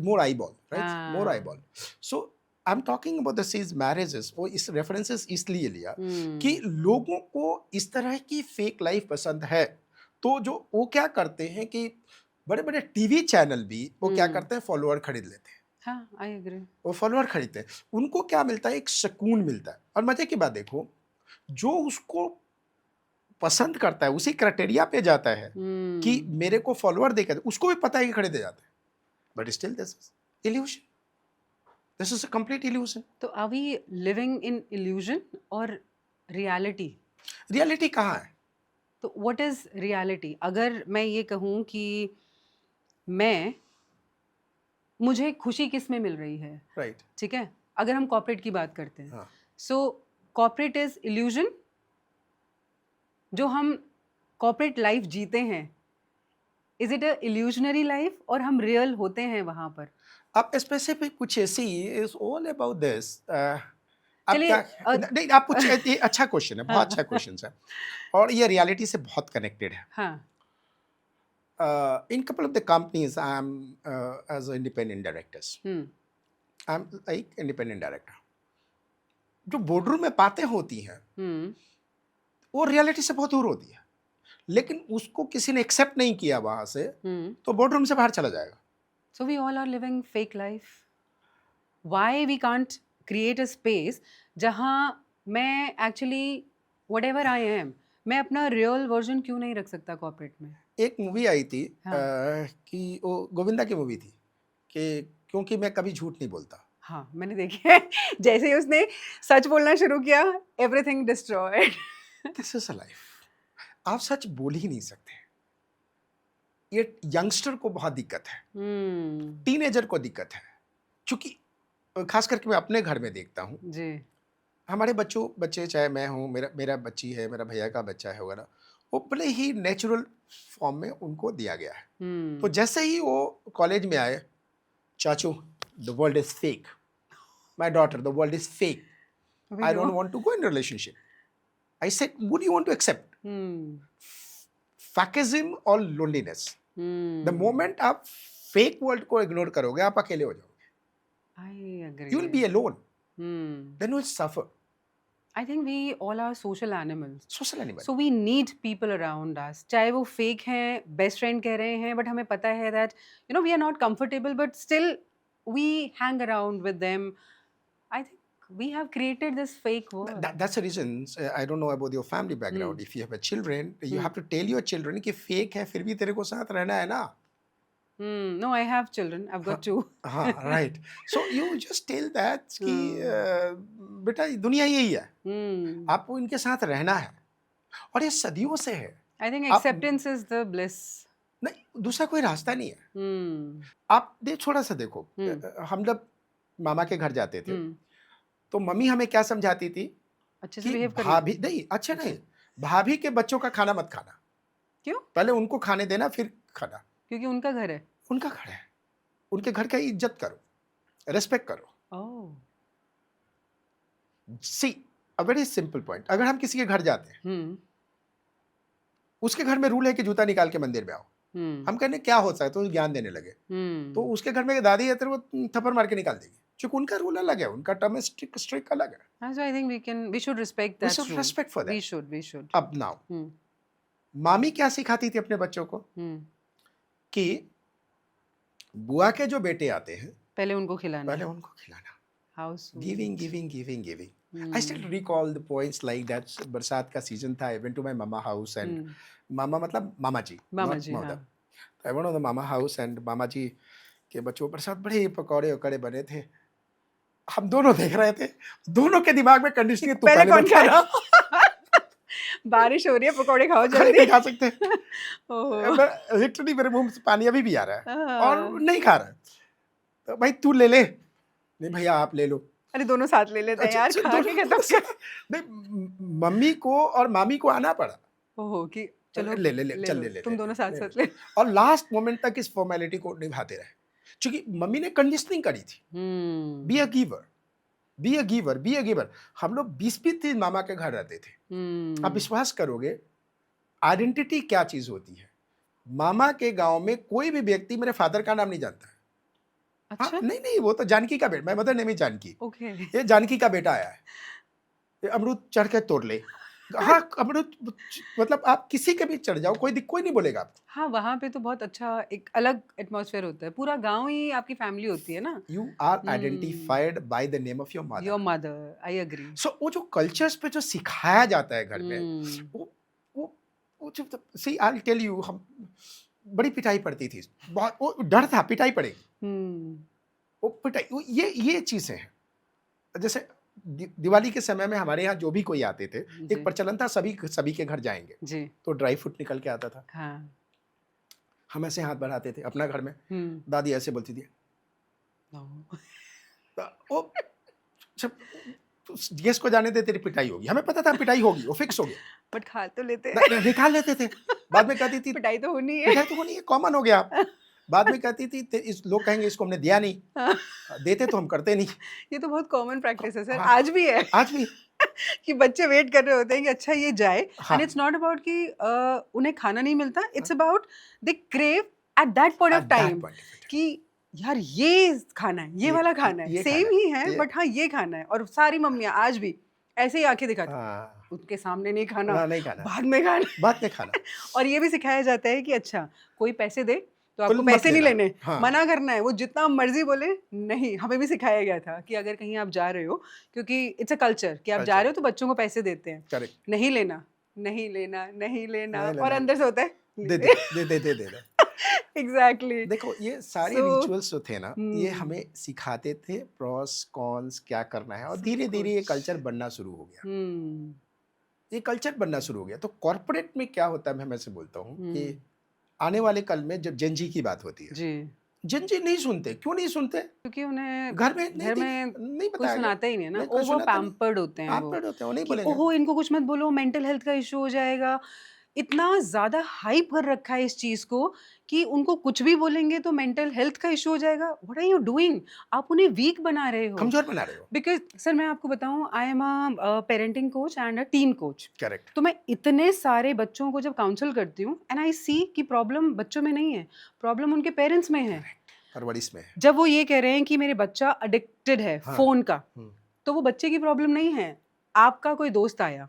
[SPEAKER 1] more eyeball, right?
[SPEAKER 2] हाँ.
[SPEAKER 1] More eyeball. So I'm talking about the these marriages. वो इस references इसलिए लिया कि लोगों को इस तरह की फेक लाइफ पसंद है. तो जो वो क्या करते हैं कि बड़े बड़े टीवी चैनल भी वो क्या करते हैं, फॉलोअर खरीद लेते हैं.
[SPEAKER 2] हाँ, आई एग्री.
[SPEAKER 1] वो फॉलोअर खरीदते हैं. उनको क्या मिलता है? एक सुकून मिलता है. और मजे की बात देखो, जो उसको पसंद करता है उसी क्राइटेरिया पे जाता है कि मेरे को फॉलोअर देकर, उसको भी पता है कि खरीदे जाते हैं. But still this is illusion. This is a complete illusion.
[SPEAKER 2] तो are we living in illusion और रियलिटी?
[SPEAKER 1] रियलिटी कहाँ है?
[SPEAKER 2] तो व्हाट इज रियलिटी? अगर मैं ये कहूँ कि मुझे खुशी किस में मिल रही है,
[SPEAKER 1] राइट.
[SPEAKER 2] ठीक है, अगर हम कॉर्पोरेट की बात करते हैं,
[SPEAKER 1] हाँ.
[SPEAKER 2] सो कॉर्पोरेट इज इल्यूजन. जो हम कॉर्पोरेट लाइफ जीते हैं, is it a illusionary life और हम रियल होते हैं वहां पर?
[SPEAKER 1] आप स्पेसिफिक पूछिए. सी इज ऑल अबाउट दिस. आप
[SPEAKER 2] चलिए,
[SPEAKER 1] क्या नहीं, आप पूछिए. ये अच्छा क्वेश्चन है, बहुत अच्छा क्वेश्चन है और ये रियलिटी से बहुत कनेक्टेड है.
[SPEAKER 2] हाँ.
[SPEAKER 1] In couple of the companies, I'm as an independent directors. I'm like independent director. जो बोर्डरूम में बातें होती हैं वो रियलिटी से बहुत दूर होती है. लेकिन उसको किसी ने एक्सेप्ट नहीं किया वहां से, तो बोर्डरूम से बाहर चला जाएगा.
[SPEAKER 2] So we all are living fake life. Why we can't create a space जहाँ मैं actually whatever I am, मैं अपना real version क्यों नहीं रख सकता corporate में?
[SPEAKER 1] एक मूवी आई थी
[SPEAKER 2] हाँ
[SPEAKER 1] कि वो गोविंदा की मूवी थी कि क्योंकि मैं कभी झूठ नहीं बोलता.
[SPEAKER 2] हाँ मैंने देखी है. जैसे ही उसने सच बोलना शुरू किया, everything destroyed.
[SPEAKER 1] This is a life. आप सच बोल ही नहीं सकते. ये यंगस्टर को बहुत दिक्कत है, टीनेजर को दिक्कत है. क्योंकि खास करके मैं अपने घर में देखता हूँ,
[SPEAKER 2] जी.
[SPEAKER 1] हमारे बच्चे चाहे मैं हूँ, मेरा बच्ची है, मेरा भैया का बच्चा है वगैरह, वो बड़े ही नेचुरल फॉर्म में उनको दिया गया है. तो जैसे ही वो कॉलेज में आए, चाचू the world is fake, my daughter the world is fake, I don't want to go in relationship. I said would you want to accept fakism और लोनलीनेस? द मोमेंट आप फेक वर्ल्ड को ignore करोगे, आप अकेले हो जाओगे.
[SPEAKER 2] I agree.
[SPEAKER 1] You will be alone.
[SPEAKER 2] Hmm.
[SPEAKER 1] Then you will suffer.
[SPEAKER 2] I think we all are social animals.
[SPEAKER 1] Social animal.
[SPEAKER 2] So we need people around us. चाहे वो fake हैं, best friend कह रहे हैं, but हमें पता है that we are not comfortable, but still we hang around with them. I think we have created this fake world.
[SPEAKER 1] That's the reason. I don't know about your family background. If you have a children, you have to tell your children कि fake है, फिर भी तेरे को साथ रहना है ना.
[SPEAKER 2] No, I have children. I've got two.
[SPEAKER 1] हाँ, right. So you just tell that कि बेटा दुनिया यही है. आपको इनके साथ रहना है, और ये सदियों से है.
[SPEAKER 2] I think acceptance is the bliss.
[SPEAKER 1] नहीं, दूसरा कोई रास्ता नहीं है. आप थोड़ा सा देखो, हम जब मामा के घर जाते थे, तो मम्मी हमें क्या समझाती थी
[SPEAKER 2] अच्छे से
[SPEAKER 1] कि
[SPEAKER 2] बिहेव करना.
[SPEAKER 1] भाभी नहीं, अच्छा नहीं, भाभी के बच्चों का खाना मत खाना.
[SPEAKER 2] क्यों?
[SPEAKER 1] पहले उनको खाने देना, फिर खाना.
[SPEAKER 2] क्योंकि उनका घर है.
[SPEAKER 1] उनका घर है, उनके घर का इज्जत करो, रेस्पेक्ट करो.
[SPEAKER 2] Oh.
[SPEAKER 1] See a very simple point. अगर हम किसी के घर जाते हैं, उसके घर में रूल है कि जूता निकाल के मंदिर में आओ. हम कहने क्या होता है, तो ज्ञान देने लगे. तो उसके घर में दादी है, तेरे वो थप्पड़ मार के निकाल देगी, क्योंकि उनका रूल अलग है, उनका टर्म स्ट्रिक्ट अलग है.
[SPEAKER 2] So I think we should respect that.
[SPEAKER 1] We should respect for that.
[SPEAKER 2] We should.
[SPEAKER 1] अब नाउ मामी क्या सिखाती थी अपने बच्चों को कि बुआ के जो बेटे आते हैं,
[SPEAKER 2] पहले उनको खिलाना.
[SPEAKER 1] How sweet. Giving. I still recall the points like that. बरसात का सीजन था. I went to my mama house and मामा मतलब मामा जी.
[SPEAKER 2] हाँ.
[SPEAKER 1] I went to the mama house and मामा जी के बच्चों पर साथ बड़े पकौड़े वकौड़े बने थे. हम दोनों देख रहे थे, दोनों के दिमाग में कंडीशनिंग तू
[SPEAKER 2] पहले कौन
[SPEAKER 1] खा रहा.
[SPEAKER 2] बारिश हो रही है, पकौड़े खाओ जल्दी.
[SPEAKER 1] नहीं खा सकते. लिटरली मेरे मुंह से पानी अभी भी आ रहा है और नहीं खा रहा. तो भाई तू ले ले. नहीं भैया आप ले लो.
[SPEAKER 2] अरे दोनों साथ ले लेते हैं यार, खा के खत्म कर.
[SPEAKER 1] नहीं, मम्मी को और मामी को आना पड़ा.
[SPEAKER 2] ओहो कि चलो
[SPEAKER 1] ले
[SPEAKER 2] तुम दोनों साथ ले.
[SPEAKER 1] और लास्ट मोमेंट तक इस फॉर्मेलिटी को निभाते रहे, क्योंकि मम्मी ने कंडीशनिंग करी थी. Be a giver. हम लोग 20 दिन मामा के घर रहते थे. आप विश्वास करोगे, आइडेंटिटी क्या चीज होती है. मामा के गांव में कोई भी व्यक्ति मेरे फादर का नाम नहीं जानता है.
[SPEAKER 2] अच्छा?
[SPEAKER 1] हाँ, नहीं, वो तो जानकी का बेटा. My mother name is Janaki.
[SPEAKER 2] Okay.
[SPEAKER 1] ये जानकी का बेटा आया है. ये अमरूद चढ़ के तोड़ ले. हाँ, अमरूद मतलब आप किसी के भी चढ़ जाओ, कोई नहीं बोलेगा आपको.
[SPEAKER 2] हाँ, वहाँ पे तो बहुत अच्छा एक अलग एटमॉस्फेयर होता है. पूरा गांव ही आपकी फैमिली होती है ना.
[SPEAKER 1] You are identified by the name of your
[SPEAKER 2] mother. I agree.
[SPEAKER 1] So वो जो कल्चर्स पे जो सिखाया जाता है घर में, वो सी आई विल टेल यू, हम बड़ी पिटाई पड़ती थी. बहुत वो डर था पिटाई पड़ेगी. वो पिटाई, ये चीजें हैं. जैसे दिवाली के समय में हमारे यहाँ जो भी कोई आते थे, एक प्रचलन था सभी के घर जाएंगे जी. तो ड्राई फ्रूट निकल के आता था. हाँ. हम ऐसे हाथ बढ़ाते थे अपना घर में. दादी ऐसे बोलती थी. वो गेस्ट को जाने दे, तेरी पिटाई होगी. हमें पता था पिटाई होगी, वो फिक्स हो गया.
[SPEAKER 2] बट खा तो लेते,
[SPEAKER 1] निकाल लेते थे. बाद में कहती थी
[SPEAKER 2] पिटाई तो होनी है,
[SPEAKER 1] कॉमन हो गया. बाद में कहती थी लोग कहेंगे इसको हमने दिया नहीं. देते तो हम करते नहीं.
[SPEAKER 2] ये तो बहुत कॉमन प्रैक्टिस है सर. आज भी है. कि बच्चे वेट कर रहे होते हैं कि अच्छा ये जाए. एंड इट्स नॉट अबाउट कि उन्हें खाना नहीं मिलता. It's about they crave at that point of time कि यार ये खाना है, ये वाला खाना है. सेम ही है बट हाँ ये खाना है. और सारी मम्मियाँ आज भी ऐसे ही आंखें दिखाती, उनके सामने नहीं खाना, बाद में खाना. और ये भी सिखाया जाता है कि अच्छा कोई पैसे दे तो आपको
[SPEAKER 1] कुल मत
[SPEAKER 2] पैसे नहीं
[SPEAKER 1] लेना।
[SPEAKER 2] लेने,
[SPEAKER 1] हाँ।
[SPEAKER 2] मना करना है, वो जितना मर्जी बोले। नहीं, हमें भी सिखाया गया था कि अगर कहीं आप जा रहे हो, क्योंकि इट्स अ कल्चर कि आप जा
[SPEAKER 1] कल्चर
[SPEAKER 2] रहे हो तो बच्चों को पैसे देते हैं,
[SPEAKER 1] करेक्ट।
[SPEAKER 2] नहीं लेना, नहीं लेना, नहीं लेना,
[SPEAKER 1] नहीं
[SPEAKER 2] और
[SPEAKER 1] लेना,
[SPEAKER 2] अंदर से होता है
[SPEAKER 1] दे
[SPEAKER 2] ले
[SPEAKER 1] दे दे दे दे दे दे।
[SPEAKER 2] एग्जैक्टली।
[SPEAKER 1] देखो ये सारे
[SPEAKER 2] सो
[SPEAKER 1] रिचुअल्स जो थे ना, ये
[SPEAKER 2] हम्म,
[SPEAKER 1] हमें सिखाते थे प्रॉस कॉन्स क्या करना है, और
[SPEAKER 2] सब
[SPEAKER 1] धीरे धीरे ये
[SPEAKER 2] कुछ।
[SPEAKER 1] कल्चर बनना शुरू हो गया।
[SPEAKER 2] हम्म
[SPEAKER 1] ये कल्चर बनना शुरू हो गया। तो कॉर्पोरेट में क्या होता है, मैं से बोलता हूँ कि
[SPEAKER 2] हम्म,
[SPEAKER 1] आने वाले कल में जब जेनजी की बात होती है,
[SPEAKER 2] जी,
[SPEAKER 1] जेनजी नहीं सुनते। क्यों नहीं सुनते?
[SPEAKER 2] क्योंकि उन्हें
[SPEAKER 1] घर में नहीं
[SPEAKER 2] घर में
[SPEAKER 1] नहीं
[SPEAKER 2] कोई
[SPEAKER 1] बताया गया,
[SPEAKER 2] सुनाता ही नहीं है ना,
[SPEAKER 1] नहीं कोई
[SPEAKER 2] ओवर
[SPEAKER 1] सुनाता नहीं।
[SPEAKER 2] पैम्पर्ड होते हैं वो,
[SPEAKER 1] पैम्पर्ड होते हैं, वो नहीं
[SPEAKER 2] कि
[SPEAKER 1] बोलेंगे।
[SPEAKER 2] ओहो इनको कुछ मत बोलो, मेंटल हेल्थ का इशू हो जाएगा। इतना ज़्यादा हाइप कर रखा है इस चीज़ को कि उनको कुछ भी बोलेंगे तो मेंटल हेल्थ का इशू हो जाएगा। What are you doing? आप उन्हें वीक बना रहे हो।
[SPEAKER 1] कमजोर बना रहे हो।
[SPEAKER 2] बिकॉज़ सर मैं आपको बताऊँ, I am a parenting coach and a tin coach.
[SPEAKER 1] Correct.
[SPEAKER 2] तो मैं इतने सारे बच्चों को जब काउंसल करती हूँ एंड आई सी कि प्रॉब्लम बच्चों में नहीं है, प्रॉब्लम उनके पेरेंट्स में है।
[SPEAKER 1] करेक्ट। परवरिश में है।
[SPEAKER 2] जब वो ये कह रहे हैं कि मेरे बच्चा एडिक्टेड है
[SPEAKER 1] हाँ।
[SPEAKER 2] फ़ोन का,
[SPEAKER 1] हम्म,
[SPEAKER 2] तो वो बच्चे की प्रॉब्लम नहीं है। आपका कोई दोस्त आया,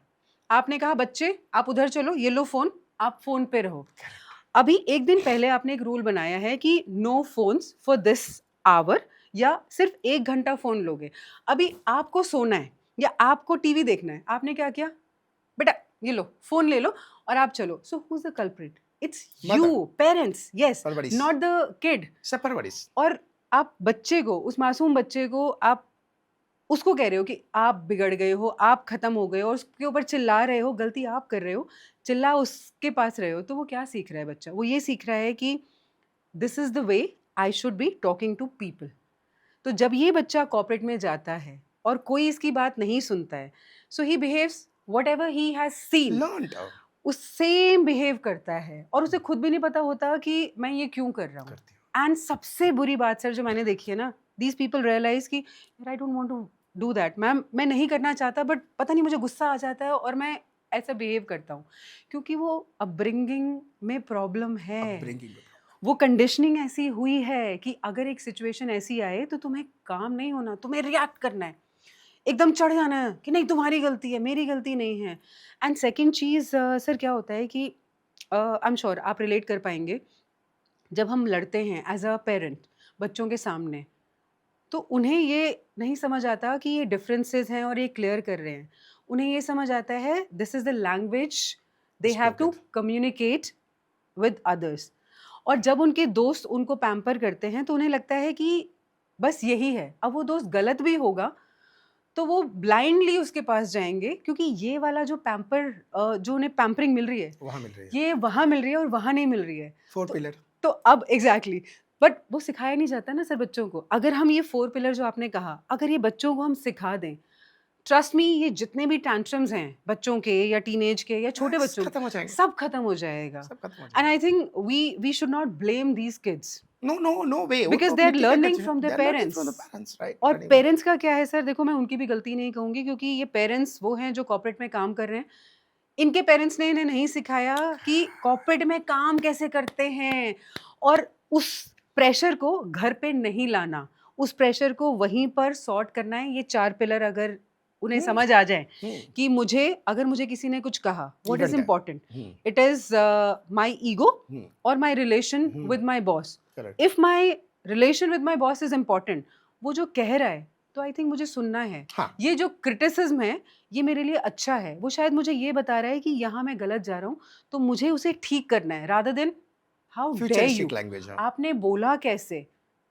[SPEAKER 2] आपने कहा बच्चे आप उधर चलो, ये लो फ़ोन, आप फ़ोन पे रहो।
[SPEAKER 1] करेक्ट।
[SPEAKER 2] अभी 1 दिन पहले आपने एक रूल बनाया है कि no phones for this hour, या सिर्फ़ 1 घंटा फ़ोन लोगे। अभी आपको सोना है या आपको टीवी देखना है, आपने क्या किया? बेटा ये लो, फ़ोन ले लो और आप चलो। So who is the culprit? It's
[SPEAKER 1] mother.
[SPEAKER 2] You, parents, yes,
[SPEAKER 1] परवरिश।
[SPEAKER 2] Not the kid.
[SPEAKER 1] सब परवरिश।
[SPEAKER 2] और आप बच्चे को, उस मासूम बच्चे को आप उसको कह रहे हो कि आप बिगड़ गए हो, आप खत्म हो गए हो, और उसके ऊपर चिल्ला रहे हो, गलती आप कर रहे हो, चिल्ला उसके पास रहे हो, तो वो क्या सीख रहा है बच्चा? वो ये सीख रहा है कि this is the way I should be talking to people. तो जब ये बच्चा कॉर्पोरेट में जाता है और कोई इसकी बात नहीं सुनता है, so he behaves whatever he has seen,
[SPEAKER 1] learned
[SPEAKER 2] उस सेम बिहेव करता है, और उसे खुद भी नहीं पता होता कि मैं ये क्यों कर रहा हूँ।
[SPEAKER 1] करती हूँ।
[SPEAKER 2] एंड सबसे बुरी बात सर जो मैंने देखी है ना, दीज पीपल रियलाइज कि I don't want to do that ma'am, मैं नहीं करना चाहता, बट पता नहीं मुझे गुस्सा आ जाता है और मैं ऐसा बिहेव करता हूँ, क्योंकि वो अपब्रिंगिंग में प्रॉब्लम है।
[SPEAKER 1] अपब्रिंगिंग में प्रॉब्लम।
[SPEAKER 2] वो कंडीशनिंग ऐसी हुई है कि अगर एक सिचुएशन ऐसी आए तो तुम्हें काम नहीं होना, तुम्हें रिएक्ट करना है, एकदम चढ़ जाना है कि नहीं तुम्हारी गलती है, मेरी गलती नहीं है। एंड सेकंड चीज़ सर क्या होता है कि आई एम श्योर आप रिलेट कर पाएंगे, जब हम लड़ते हैं एज अ पेरेंट बच्चों के सामने, तो उन्हें ये नहीं समझ आता कि ये डिफरेंसेस हैं और ये क्लियर कर रहे हैं। उन्हें ये समझ आता है this is the language they have to
[SPEAKER 1] spoken.
[SPEAKER 2] Communicate with others. और जब उनके दोस्त उनको पैम्पर करते हैं तो उन्हें लगता है कि बस यही है। अब वो दोस्त गलत भी होगा तो वो ब्लाइंडली उसके पास जाएँगे, क्योंकि ये वाला जो जो उन्हें पैम्परिंग मिल रही है,
[SPEAKER 1] वहाँ मिल रही है।
[SPEAKER 2] ये वहाँ मिल रही है और वहाँ नहीं मिल रही है।
[SPEAKER 1] 4
[SPEAKER 2] तो
[SPEAKER 1] पिलर।
[SPEAKER 2] तो अब एग्ज़ैक्टली, बट वो सिखाया नहीं जाता ना सर बच्चों को। अगर हम ये 4 पिलर जो आपने कहा, अगर ये बच्चों को हम सिखा दें, ट्रस्ट मी ये जितने भी टैंट्रम्स हैं बच्चों के या टीनेज के या छोटे
[SPEAKER 1] बस
[SPEAKER 2] बच्चों के,
[SPEAKER 1] खत्म हो जाएंगे।
[SPEAKER 2] सब खत्म हो जाएगा।
[SPEAKER 1] सब खत्म हो
[SPEAKER 2] एंड
[SPEAKER 1] जाएंगे।
[SPEAKER 2] I think we should not blame these kids,
[SPEAKER 1] no no no way, वो
[SPEAKER 2] बिकॉज़
[SPEAKER 1] तो
[SPEAKER 2] दे आर
[SPEAKER 1] मिट्टी का
[SPEAKER 2] लर्निंग
[SPEAKER 1] कचरा,
[SPEAKER 2] from
[SPEAKER 1] they
[SPEAKER 2] there
[SPEAKER 1] are learning from the
[SPEAKER 2] parents.
[SPEAKER 1] Parents, right.
[SPEAKER 2] और
[SPEAKER 1] एनीवे।
[SPEAKER 2] पेरेंट्स का क्या है सर, देखो मैं उनकी भी गलती नहीं कहूँगी, क्योंकि ये पेरेंट्स वो हैं जो कॉर्पोरेट में काम कर रहे हैं। इनके पेरेंट्स ने इन्हें नहीं सिखाया कि कॉर्पोरेट में काम कैसे करते हैं, और उस प्रेशर को घर पे नहीं लाना, उस प्रेशर को वहीं पर सॉर्ट करना है। ये 4 पिलर अगर उन्हें
[SPEAKER 1] हम्म,
[SPEAKER 2] समझ आ जाए
[SPEAKER 1] हम्म,
[SPEAKER 2] कि अगर मुझे किसी ने कुछ कहा, व्हाट इज़
[SPEAKER 1] घंटा।
[SPEAKER 2] Important?
[SPEAKER 1] Hmm,
[SPEAKER 2] it is my ego
[SPEAKER 1] hmm,
[SPEAKER 2] और my relation
[SPEAKER 1] hmm,
[SPEAKER 2] with my boss.
[SPEAKER 1] Correct.
[SPEAKER 2] If my relation with my boss is important, वो जो कह रहा है तो आई थिंक मुझे सुनना है।
[SPEAKER 1] हाँ।
[SPEAKER 2] ये जो क्रिटिसिज्म है ये मेरे लिए अच्छा है, वो शायद मुझे ये बता रहा है कि यहाँ मैं गलत जा रहा हूँ, तो मुझे उसे ठीक करना है, rather than how dare
[SPEAKER 1] futuristic
[SPEAKER 2] you,
[SPEAKER 1] language. हाँ।
[SPEAKER 2] आपने बोला कैसे?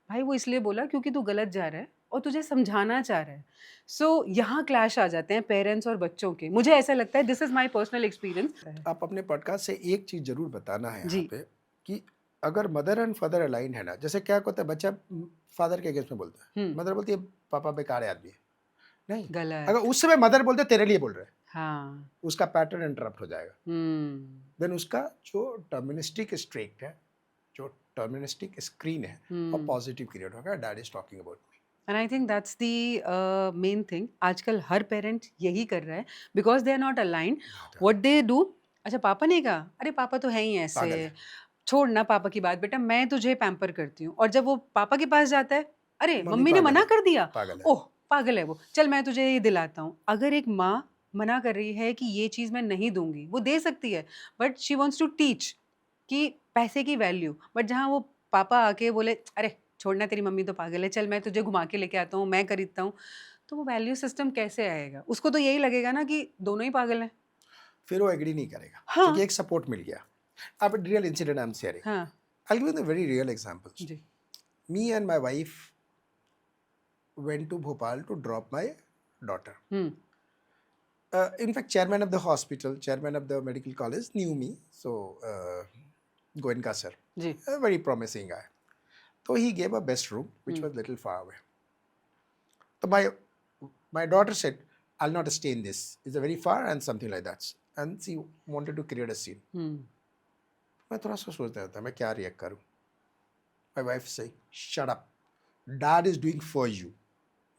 [SPEAKER 2] भाई वो इसलिए बोला क्योंकि तू गलत जा रहा है और तुझे समझाना चाह रहा है। सो यहाँ क्लैश आ जाते हैं पेरेंट्स और बच्चों के, मुझे ऐसा लगता है, this is my personal experience.
[SPEAKER 1] आप अपने पॉडकास्ट से एक चीज जरूर बताना है यहाँ
[SPEAKER 2] जी।
[SPEAKER 1] पे, कि अगर मदर एंड फादर अलाइन है ना, जैसे क्या होता है, बच्चा फादर के अगेंस्ट में बोलता है, मदर बोलती है पापा बेकार आदमी है। नहीं, अगर
[SPEAKER 2] गलत।
[SPEAKER 1] उस समय मदर बोलते तेरे लिए बोल रहे हैं,
[SPEAKER 2] हाँ।
[SPEAKER 1] उसका पैटर्न इंटरप्ट हो जाएगा।
[SPEAKER 2] हम्म
[SPEAKER 1] देन उसका जो टर्मिनिस्टिक स्ट्रेक है, जो टर्मिनिस्टिक स्क्रीन है, और पॉजिटिव क्रिएट होगा, dad is talking about me.
[SPEAKER 2] And I think that's the main thing, आजकल हर पेरेंट यही कर रहा है, because they are not aligned. What they do, अच्छा पापा ने कहा, अरे पापा तो है ही
[SPEAKER 1] पागल
[SPEAKER 2] ऐसे,
[SPEAKER 1] है।
[SPEAKER 2] छोड़ ना पापा की बात, बेटा मैं तुझे पैम्पर करती हूँ। और जब वो पापा के पास जाता है, अरे
[SPEAKER 1] मम्मी
[SPEAKER 2] मम्मी ने
[SPEAKER 1] पागल
[SPEAKER 2] मना
[SPEAKER 1] है।
[SPEAKER 2] कर दिया,
[SPEAKER 1] पागल है।
[SPEAKER 2] ओह पागल है वो, चल मैं तुझे ये दिलाता हूँ। अगर एक माँ मना कर रही है कि ये चीज़ मैं नहीं दूंगी, वो दे सकती है, but she wants to teach कि पैसे की वैल्यू, बट जहाँ वो पापा आके बोले अरे छोड़ना, तेरी मम्मी तो पागल है, चल मैं तुझे घुमा के लेके आता हूँ, मैं खरीदता हूँ, तो वो वैल्यू सिस्टम कैसे आएगा? उसको तो यही लगेगा ना कि दोनों ही पागल हैं।
[SPEAKER 1] फिर वो एग्री नहीं करेगा
[SPEAKER 2] हाँ,
[SPEAKER 1] क्योंकि एक सपोर्ट मिल गया. अब real incident I am sharing.
[SPEAKER 2] हाँ,
[SPEAKER 1] I'll give you the very real examples.
[SPEAKER 2] Ji,
[SPEAKER 1] Me and my wife went to Bhopal to drop my daughter. In fact, chairman of the hospital, chairman of the medical college knew me. So, Goenka sir,
[SPEAKER 2] ji,
[SPEAKER 1] a very promising guy. So he gave a best room, which was little far away. So my daughter said, "I'll not stay in this. It's a very far and something like that." And she wanted to create a scene. मैं थोड़ा सा सोचता था मैं क्या react करूं. My wife say, "Shut up. Dad is doing for you.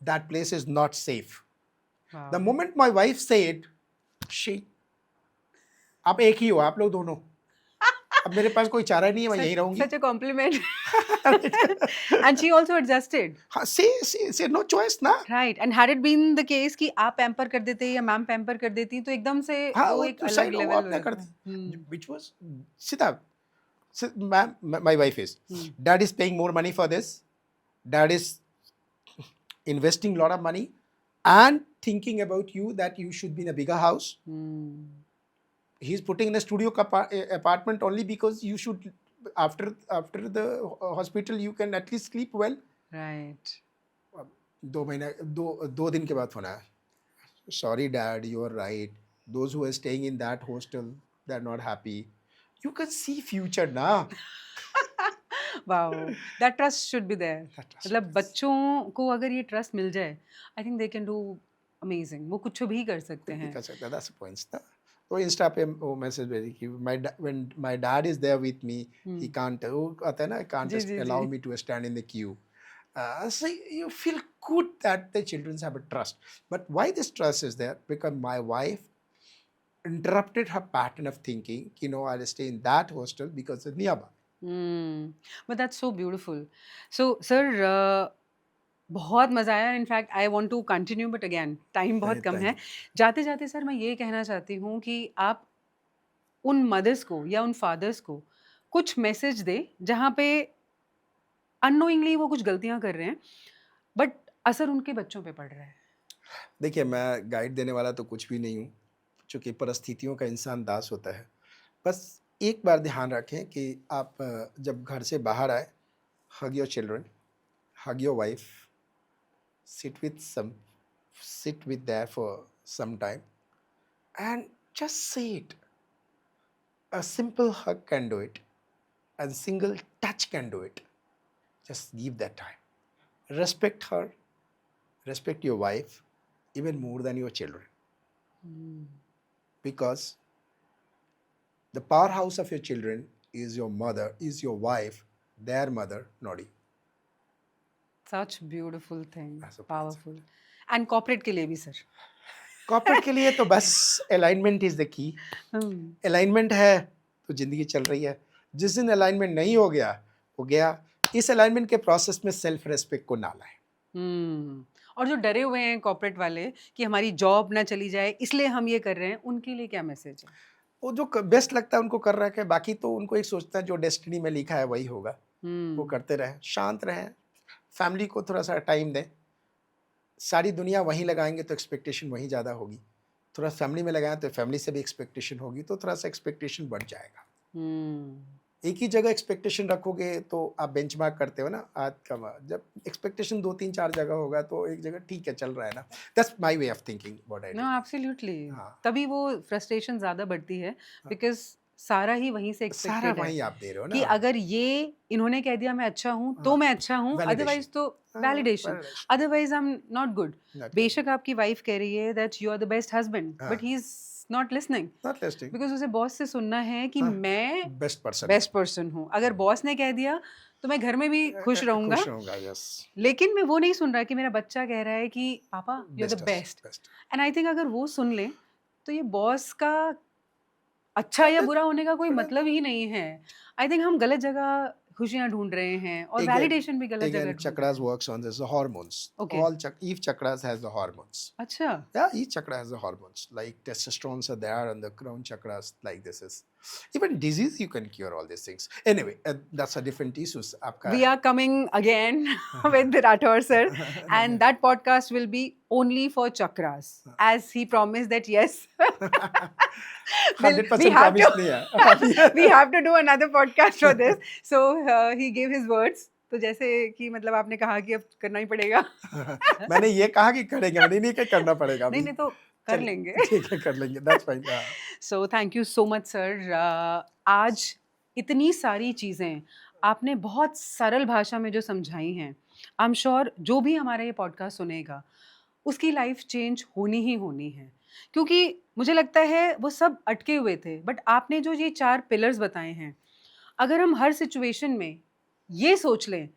[SPEAKER 1] That place is not safe." The
[SPEAKER 2] wow,
[SPEAKER 1] moment my wife said, she, आप एक ही हो, आप लोग दोनों. अब मेरे पास कोई चारा नहीं है, मैं यहीं रहूंगी.
[SPEAKER 2] such a compliment. And she also adjusted.
[SPEAKER 1] हाँ, say no choice ना.
[SPEAKER 2] Right. And had it been the case कि आप पैम्पर कर देते या मैम पैम्पर कर देती तो एकदम से
[SPEAKER 1] हाँ,
[SPEAKER 2] वो
[SPEAKER 1] वो
[SPEAKER 2] एक
[SPEAKER 1] तो
[SPEAKER 2] अलग
[SPEAKER 1] साइड वो
[SPEAKER 2] लेवल हो
[SPEAKER 1] अपना
[SPEAKER 2] जाता.
[SPEAKER 1] करती. Which was सीधा. Ma'am, my wife is. Dad is paying more money for this. Dad is investing a lot of money and thinking about you that you should be in a bigger house. He's putting in a studio apartment only because you should after the hospital you can at least sleep well.
[SPEAKER 2] Right.
[SPEAKER 1] 2 दिन के बाद phone आया. Sorry dad, you are right. Those who are staying in that hostel, they are not happy. You can see future ना.
[SPEAKER 2] Wow. That trust should be there.
[SPEAKER 1] That trust
[SPEAKER 2] मतलब
[SPEAKER 1] should be
[SPEAKER 2] बच्चों को अगर ये trust मिल जाए, I think they can do amazing. वो कुछ भी कर सकते हैं.
[SPEAKER 1] कर सकता है. That's the point ना. तो इंस्टा पे वो मैसेज भेजी कि when my dad is there with me, he can't, वो आता है ना, can't
[SPEAKER 2] ji, ji,
[SPEAKER 1] allow
[SPEAKER 2] ji.
[SPEAKER 1] me to stand in the queue. So you feel good that the children have a trust. But why this trust is there? Because my wife interrupted her pattern of thinking. I'll stay in that hostel because of nearby.
[SPEAKER 2] But that's so beautiful. So, sir, बहुत मज़ा आया. In fact I want to continue but again time बहुत कम
[SPEAKER 1] Thank
[SPEAKER 2] है.
[SPEAKER 1] you.
[SPEAKER 2] जाते जाते sir मैं ये कहना चाहती हूँ कि आप उन मदर्स को या उन फादर्स को कुछ मैसेज दे जहाँ पे अननोइंगली वो कुछ गलतियाँ कर रहे हैं बट असर उनके बच्चों पे पड़ रहा है.
[SPEAKER 1] देखिए, मैं गाइड देने वाला तो कुछ भी नहीं हूँ, चूँकि परिस्थितियों का इंसान दास होता है. बस एक बार ध्यान रखें कि आप जब घर से बाहर आए, hug your children, hug your wife, sit with there for some time, and just say it. A simple hug can do it, and single touch can do it. Just give that time. Respect her, respect your wife, even more than your children. Because the powerhouse of your children is your mother, is your wife, their mother, not you.
[SPEAKER 2] Such beautiful thing,
[SPEAKER 1] That's a
[SPEAKER 2] powerful. And corporate के लिए भी sir.
[SPEAKER 1] Corporate के लिए तो बस alignment is the key. Alignment है तो जिंदगी चल रही है. जिस दिन अलाइनमेंट नहीं हो गया, हो गया. इस अलाइनमेंट के प्रोसेस में सेल्फ रेस्पेक्ट को ना लाएं.
[SPEAKER 2] और जो डरे हुए हैं कॉर्पोरेट वाले कि हमारी जॉब ना चली जाए इसलिए हम ये कर रहे हैं, उनके लिए क्या मैसेज है?
[SPEAKER 1] वो जो बेस्ट लगता है उनको कर रहा है. बाकी तो उनको एक सोचता है जो डेस्टिनी में लिखा है वही होगा. वो करते रहें, शांत रहें, फैमिली को थोड़ा सा टाइम दें. सारी दुनिया वहीं लगाएंगे तो एक्सपेक्टेशन वहीं ज़्यादा होगी. थोड़ा फैमिली में लगाएं तो फैमिली से भी एक्सपेक्टेशन होगी, तो थोड़ा सा एक्सपेक्टेशन बढ़ जाएगा. एक ही जगह एक्सपेक्टेशन रखोगे तो आप बेंचमार्क करते हो ना, आज का जब एक्सपेक्टेशन 2-3-4 जगह होगा तो एक जगह ठीक है, चल रहा है ना. That's my way of thinking what I
[SPEAKER 2] know,
[SPEAKER 1] do.
[SPEAKER 2] Absolutely.
[SPEAKER 1] हाँ.
[SPEAKER 2] तभी वो फ्रस्ट्रेशन ज़्यादा बढ़ती है बिकॉज़ सारा ही वहीं से
[SPEAKER 1] सारा
[SPEAKER 2] एक्सपेक्टेड है
[SPEAKER 1] वहीं आप दे रहे हो
[SPEAKER 2] कि
[SPEAKER 1] ना.
[SPEAKER 2] अगर ये इन्होंने कह दिया मैं अच्छा हूँ तो
[SPEAKER 1] हाँ.
[SPEAKER 2] मैं अच्छा हूँ,
[SPEAKER 1] Validation.
[SPEAKER 2] अदरवाइज तो validation, otherwise I am not good. बेशक आपकी वाइफ कह रही है that you are the best husband but he is not listening
[SPEAKER 1] not listening.
[SPEAKER 2] Because उसे बॉस से सुनना है कि
[SPEAKER 1] हाँ.
[SPEAKER 2] मैं
[SPEAKER 1] बेस्ट
[SPEAKER 2] पर्सन हूँ. अगर बॉस ने कह दिया तो मैं घर में भी खुश रहूंगा,
[SPEAKER 1] खुश रहूंगा. यस.
[SPEAKER 2] लेकिन मैं वो नहीं सुन रहा कि मेरा बच्चा कह रहा है कि पापा you are the best. And I think अगर वो सुन ले तो ये बॉस का अच्छा या बुरा होने का कोई मतलब ही नहीं है. आई थिंक हम गलत जगह खुशियां ढूंढ रहे हैं और
[SPEAKER 1] Again-
[SPEAKER 2] वैलिडेशन भी गलत जगह
[SPEAKER 1] Again,
[SPEAKER 2] ढूंढ रहे
[SPEAKER 1] chakras works on this, the hormones.
[SPEAKER 2] Okay.
[SPEAKER 1] Each chakras has the hormones.
[SPEAKER 2] हैं। अच्छा,
[SPEAKER 1] Yeah, each chakra has the hormones. Like testosterone are there, and the crown chakras, like this is. Even disease, you can cure all these things. Anyway, that's a different issues. Aapka,
[SPEAKER 2] we are coming again with Rathore sir, and that podcast will be only for chakras, as he promised that yes,
[SPEAKER 1] 100%
[SPEAKER 2] we have
[SPEAKER 1] promise
[SPEAKER 2] to
[SPEAKER 1] nahi hai.
[SPEAKER 2] we have to do another podcast for this. So he gave his words. तो जैसे कि मतलब आपने कहा कि अब करना ही पड़ेगा।
[SPEAKER 1] मैंने ये कहा कि करेंगे, मैंने नहीं कि करना पड़ेगा
[SPEAKER 2] नहीं
[SPEAKER 1] अभी।
[SPEAKER 2] नहीं तो कर
[SPEAKER 1] चलिए,
[SPEAKER 2] लेंगे।
[SPEAKER 1] ठीक है, कर लेंगे, that's fine. हाँ।
[SPEAKER 2] So thank you so much sir. आज इतनी सारी चीज़ें आपने बहुत सरल भाषा में जो समझाई हैं, आई एम श्योर जो भी हमारा ये पॉडकास्ट सुनेगा उसकी लाइफ चेंज होनी ही होनी है, क्योंकि मुझे लगता है वो सब अटके हुए थे, बट आपने जो ये 4 पिलर्स बताए हैं, अगर हम हर सिचुएशन में ये सोच लें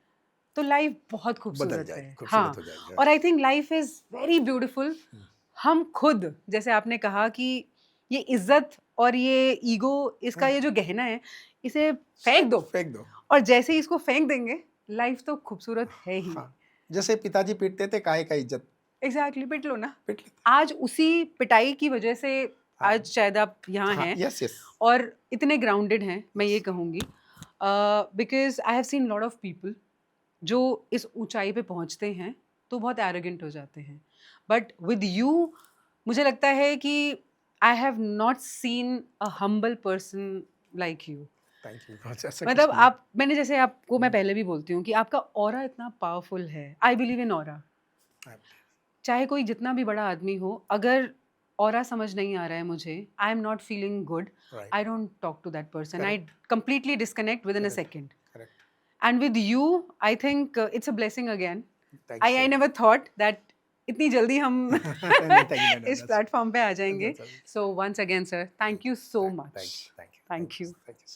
[SPEAKER 2] तो लाइफ बहुत
[SPEAKER 1] बदल
[SPEAKER 2] खूबसूरत
[SPEAKER 1] जाएगी,
[SPEAKER 2] है।
[SPEAKER 1] खूबसूरत
[SPEAKER 2] हाँ,
[SPEAKER 1] हो जाएगी।
[SPEAKER 2] और I think life is very beautiful. हम खुद, जैसे आपने कहा कि ये इज्जत और ये ईगो, इसका ये जो गहना है, इसे फेंक दो,
[SPEAKER 1] फेंक दो।
[SPEAKER 2] और जैसे ही इसको फेंक देंगे लाइफ तो खूबसूरत है ही।
[SPEAKER 1] हाँ, जैसे पिताजी पीटते थे, काहे का इज्जत,
[SPEAKER 2] एग्जैक्टली, पिट लो ना।
[SPEAKER 1] पीट लेते।
[SPEAKER 2] आज उसी पिटाई की वजह से
[SPEAKER 1] हाँ।
[SPEAKER 2] आज शायद आप यहाँ
[SPEAKER 1] हाँ,
[SPEAKER 2] हैं
[SPEAKER 1] yes, yes.
[SPEAKER 2] और इतने ग्राउंडेड हैं, मैं ये कहूँगी, because I have seen lot of people जो इस ऊंचाई पे पहुंचते हैं तो बहुत एरोगेंट हो जाते हैं, बट विद यू मुझे लगता है कि I have not seen a humble person like you.
[SPEAKER 1] Thank you. बहुत ऐसा
[SPEAKER 2] मतलब
[SPEAKER 1] कुछ नहीं।
[SPEAKER 2] आप, मैंने जैसे आपको मैं पहले भी बोलती हूँ कि आपका ऑरा इतना पावरफुल है। I believe in aura. चाहे कोई जितना भी बड़ा आदमी हो, अगर ऑरा समझ नहीं आ रहा है मुझे, I am not feeling good,
[SPEAKER 1] Right.
[SPEAKER 2] I don't talk to that person, I completely disconnect within a
[SPEAKER 1] Correct.
[SPEAKER 2] Second.
[SPEAKER 1] Correct.
[SPEAKER 2] And with you, I think it's a blessing again.
[SPEAKER 1] Thank
[SPEAKER 2] I
[SPEAKER 1] you.
[SPEAKER 2] never thought that इतनी जल्दी हम
[SPEAKER 1] Thank you, no,
[SPEAKER 2] इस
[SPEAKER 1] that's-
[SPEAKER 2] platform पे आ जाएंगे।
[SPEAKER 1] that's all.
[SPEAKER 2] So once again, sir, thank you so much.
[SPEAKER 1] Thank you.
[SPEAKER 2] Thank you.
[SPEAKER 1] Thank you.